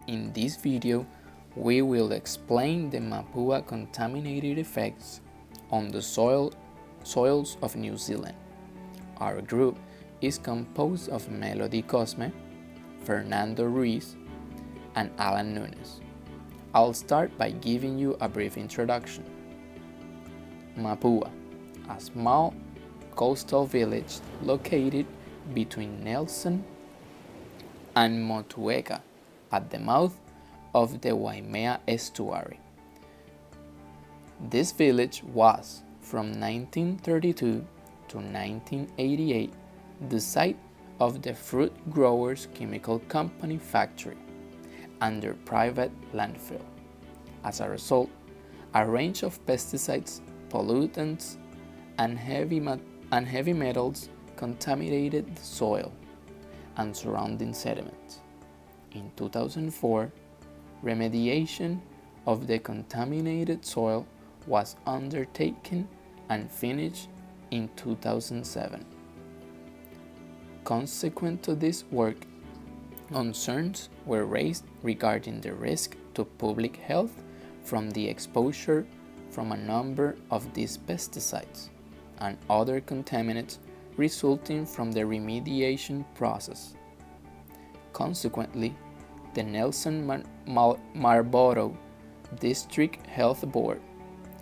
In this video, we will explain the Mapua contaminated effects on the soils of New Zealand. Our group is composed of Melody Cosme, Fernando Ruiz, and Alan Nunes. I'll start by giving you a brief introduction. Mapua, a small coastal village located between Nelson and Motueka at the mouth of the Waimea estuary. This village was, from 1932 to 1988, the site of the Fruit Growers Chemical Company factory and their private landfill. As a result, a range of pesticides, pollutants, and heavy metals contaminated the soil and surrounding sediments. In 2004, remediation of the contaminated soil was undertaken and finished in 2007. Consequent to this work, concerns were raised regarding the risk to public health from the exposure from a number of these pesticides and other contaminants resulting from the remediation process. Consequently, the Nelson Marlborough District Health Board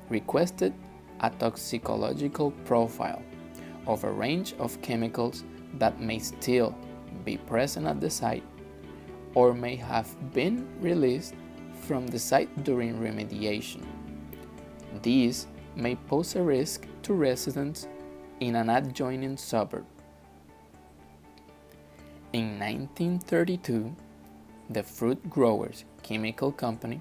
requested a toxicological profile of a range of chemicals that may still be present at the site or may have been released from the site during remediation. These may pose a risk to residents in an adjoining suburb. In 1932, the Fruit Growers Chemical Company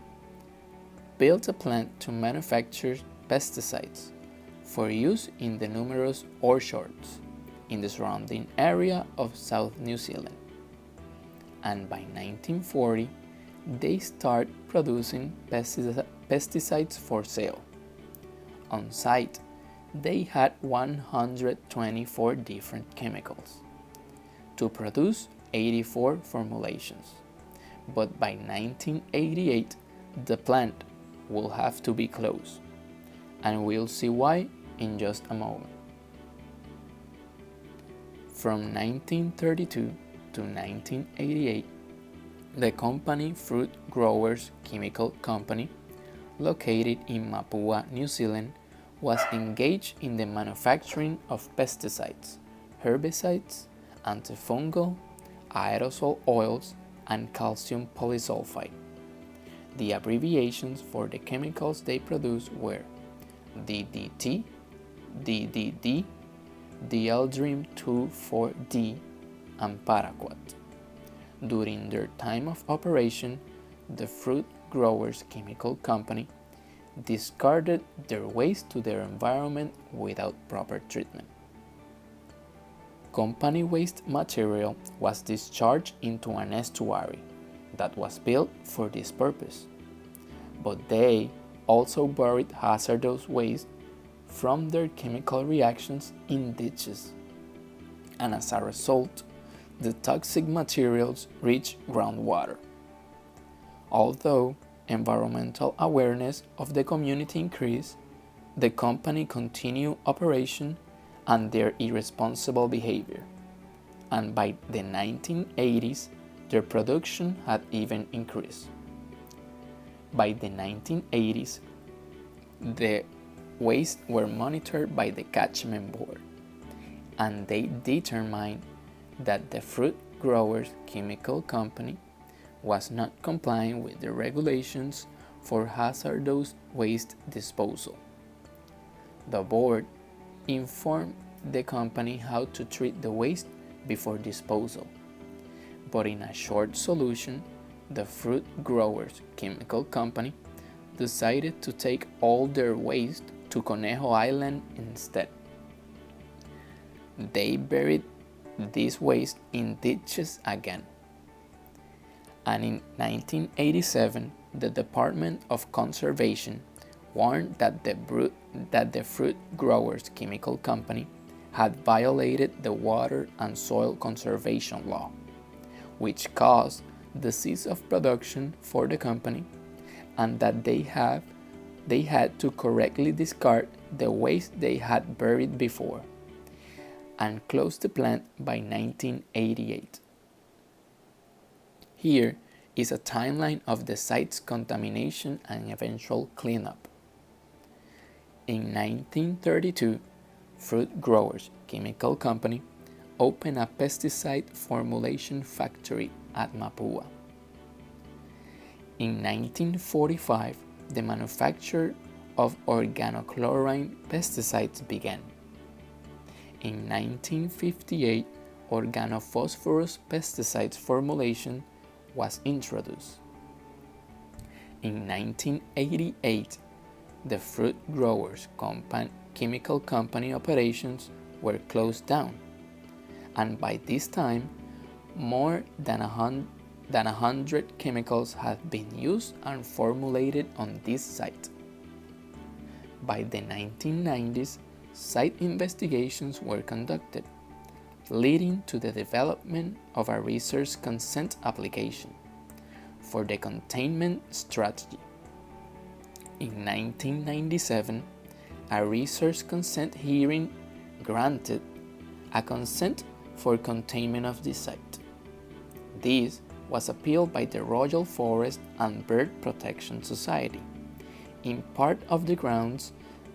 built a plant to manufacture pesticides for use in the numerous orchards in the surrounding area of South New Zealand. And by 1940, they start producing pesticides for sale. On site, they had 124 different chemicals to produce 84 formulations. But by 1988, the plant will have to be closed, and we'll see why in just a moment. From 1932 to 1988, the company Fruit Growers Chemical Company, located in Mapua, New Zealand, was engaged in the manufacturing of pesticides, herbicides, antifungal, aerosol oils, and calcium polysulfide. The abbreviations for the chemicals they produced were DDT, DDD, Dieldrin 2,4-D, and Paraquat. During their time of operation, the Fruit Growers Chemical Company discarded their waste to their environment without proper treatment. Company waste material was discharged into an estuary that was built for this purpose, but they also buried hazardous waste from their chemical reactions in ditches, and as a result, the toxic materials reached groundwater. Although environmental awareness of the community increased, the company continued operation and their irresponsible behavior, and by the 1980s, their production had even increased. By the 1980s, the waste were monitored by the Catchment Board, and they determined that the Fruit Growers Chemical Company was not complying with the regulations for hazardous waste disposal. The board informed the company how to treat the waste before disposal, but in a short solution, the Fruit Growers Chemical Company decided to take all their waste to Conejo Island instead. They buried this waste in ditches again. And in 1987, the Department of Conservation warned that the Fruit Growers Chemical Company had violated the water and soil conservation law, which caused the cease of production for the company and that they had to correctly discard the waste they had buried before and close the plant by 1988. Here is a timeline of the site's contamination and eventual cleanup. In 1932, Fruit Growers Chemical Company opened a pesticide formulation factory at Mapua. In 1945, the manufacture of organochlorine pesticides began. In 1958, organophosphorus pesticides formulation was introduced. In 1988, the Fruit Growers Chemical Company operations were closed down, and by this time, more than 100 chemicals had been used and formulated on this site. By the 1990s, site investigations were conducted, leading to the development of a research consent application for the containment strategy. In 1997, a research consent hearing granted a consent for containment of the site. This was appealed by the Royal Forest and Bird Protection Society, in part of the grounds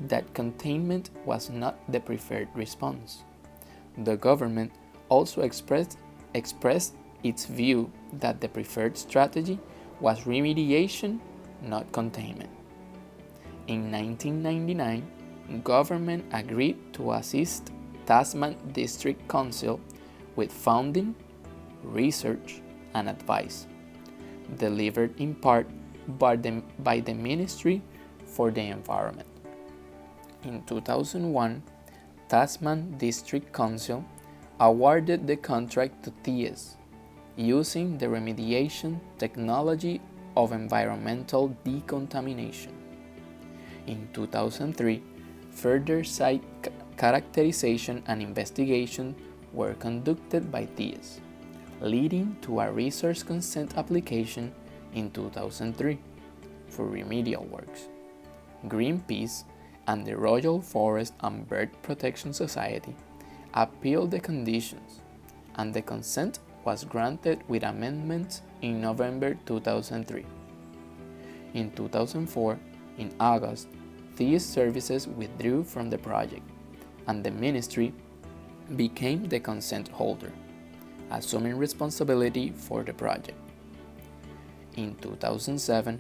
that containment was not the preferred response. The government also expressed its view that the preferred strategy was remediation, not containment. In 1999, government agreed to assist Tasman District Council with funding, research, and advice, delivered in part by the Ministry for the Environment. In 2001, Tasman District Council awarded the contract to TIES, using the remediation technology of environmental decontamination. In 2003, further site characterization and investigation were conducted by TIES, leading to a research consent application in 2003 for remedial works. Greenpeace and the Royal Forest and Bird Protection Society appealed the conditions, and the consent was granted with amendments in November 2003. In 2004, in August, these services withdrew from the project, and the Ministry became the consent holder, assuming responsibility for the project. In 2007,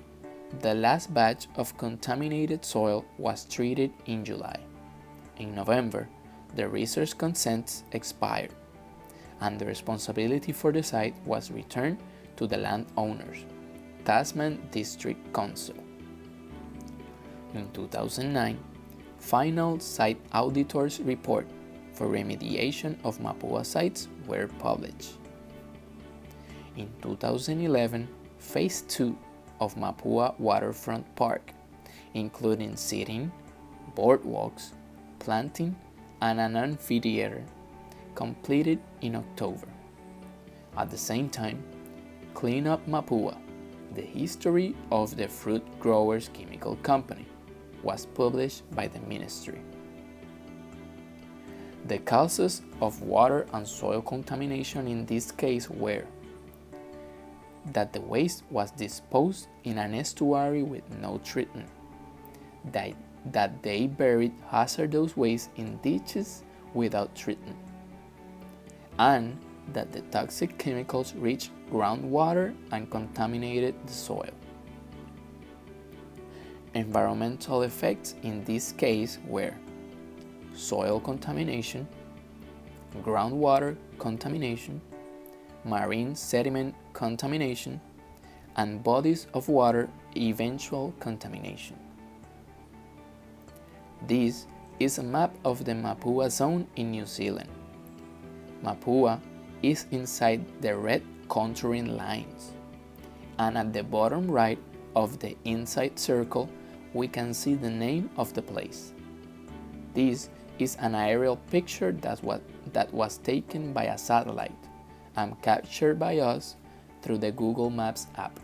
the last batch of contaminated soil was treated in July. In November, the research consents expired, and the responsibility for the site was returned to the landowners, Tasman District Council. In 2009, final site auditors' report for remediation of Mapua sites were published. In 2011, Phase 2 of Mapua Waterfront Park, including seating, boardwalks, planting, and an amphitheater, completed in October. At the same time, Clean Up Mapua, the history of the Fruit Growers Chemical Company, was published by the Ministry. The causes of water and soil contamination in this case were that the waste was disposed in an estuary with no treatment, that they buried hazardous waste in ditches without treatment, and that the toxic chemicals reached groundwater and contaminated the soil. Environmental effects in this case were soil contamination, groundwater contamination, marine sediment contamination, and bodies of water eventual contamination. This is a map of the Mapua zone in New Zealand. Mapua is inside the red contouring lines, and at the bottom right of the inside circle we can see the name of the place. This is an aerial picture that was taken by a satellite and captured by us through the Google Maps app.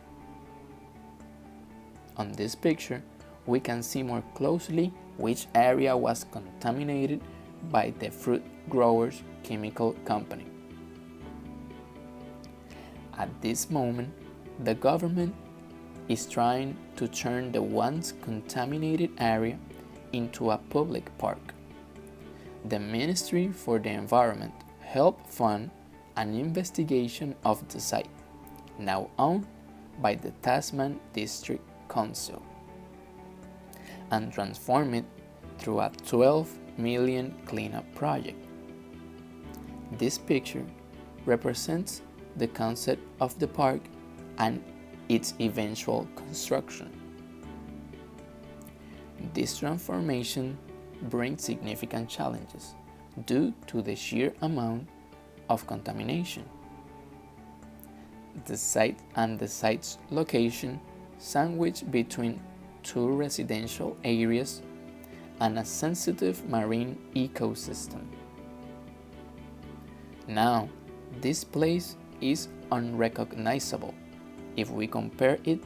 On this picture, we can see more closely which area was contaminated by the fruit growers' chemical company. At this moment, the government is trying to turn the once contaminated area into a public park. The Ministry for the Environment helped fund an investigation of the site, now owned by the Tasman District Council, and transform it through a 12 million cleanup project. This picture represents the concept of the park and its eventual construction. This transformation brings significant challenges due to the sheer amount of contamination. The site and the site's location sandwiched between two residential areas and a sensitive marine ecosystem. Now, this place is unrecognizable if we compare it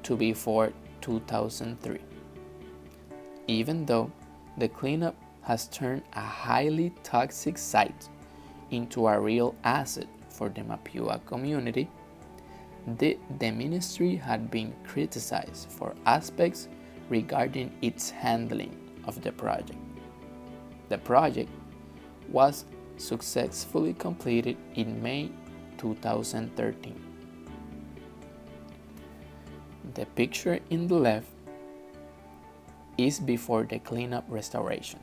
to before 2003. Even though the cleanup has turned a highly toxic site into a real asset for the Mapua community, the ministry had been criticized for aspects regarding its handling of the project. The project was successfully completed in May 2013. The picture in the left is before the cleanup restoration.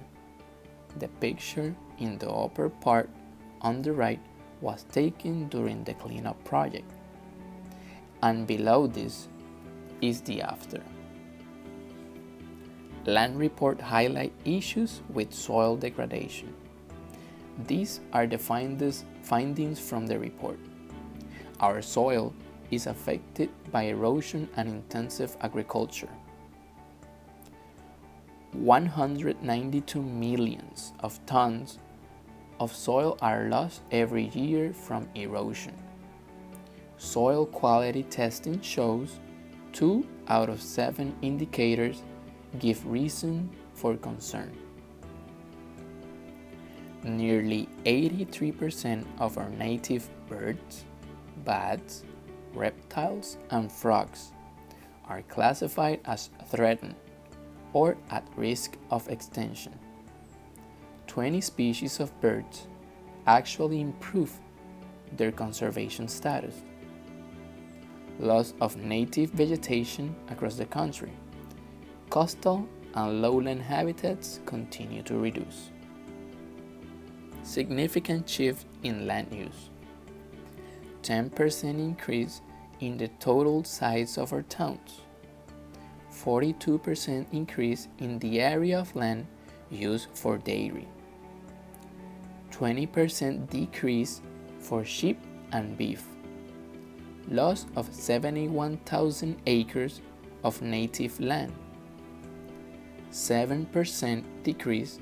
The picture in the upper part on the right was taken during the cleanup project, and below this is the after. Land report highlight issues with soil degradation. These are the findings from the report. Our soil is affected by erosion and intensive agriculture. 192 millions of tons of soil are lost every year from erosion. Soil quality testing shows 2 out of 7 indicators give reason for concern. Nearly 83% of our native birds, bats, reptiles, and frogs are classified as threatened or at risk of extinction. 20 species of birds actually improve their conservation status. Loss of native vegetation across the country. Coastal and lowland habitats continue to reduce. Significant shift in land use. 10% increase in the total size of our towns. 42% increase in the area of land used for dairy. 20% decrease for sheep and beef. Loss of 71,000 acres of native land. 7% decrease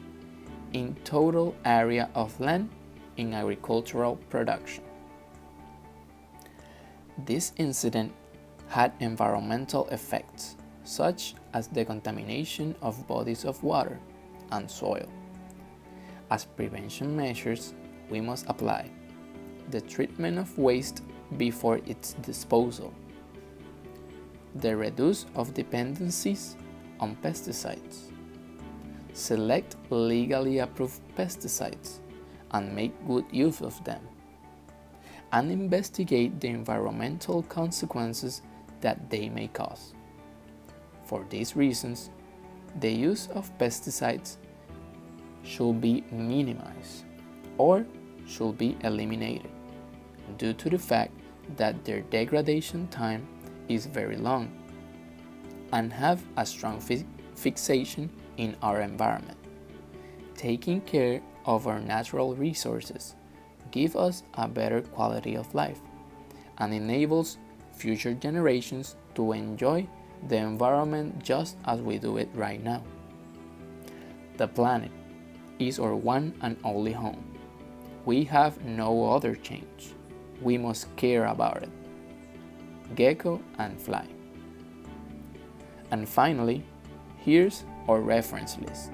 in total area of land in agricultural production. This incident had environmental effects, such as the contamination of bodies of water and soil. As prevention measures, we must apply the treatment of waste before its disposal, the reduce of dependencies on pesticides, select legally approved pesticides and make good use of them, and investigate the environmental consequences that they may cause. For these reasons, the use of pesticides should be minimized or should be eliminated due to the fact that their degradation time is very long and have a strong fixation in our environment. Taking care of our natural resources gives us a better quality of life and enables future generations to enjoy the environment just as we do it right now. The planet is our one and only home. We have no other change. We must care about it. gecko, and fly. And finally, here's our reference list.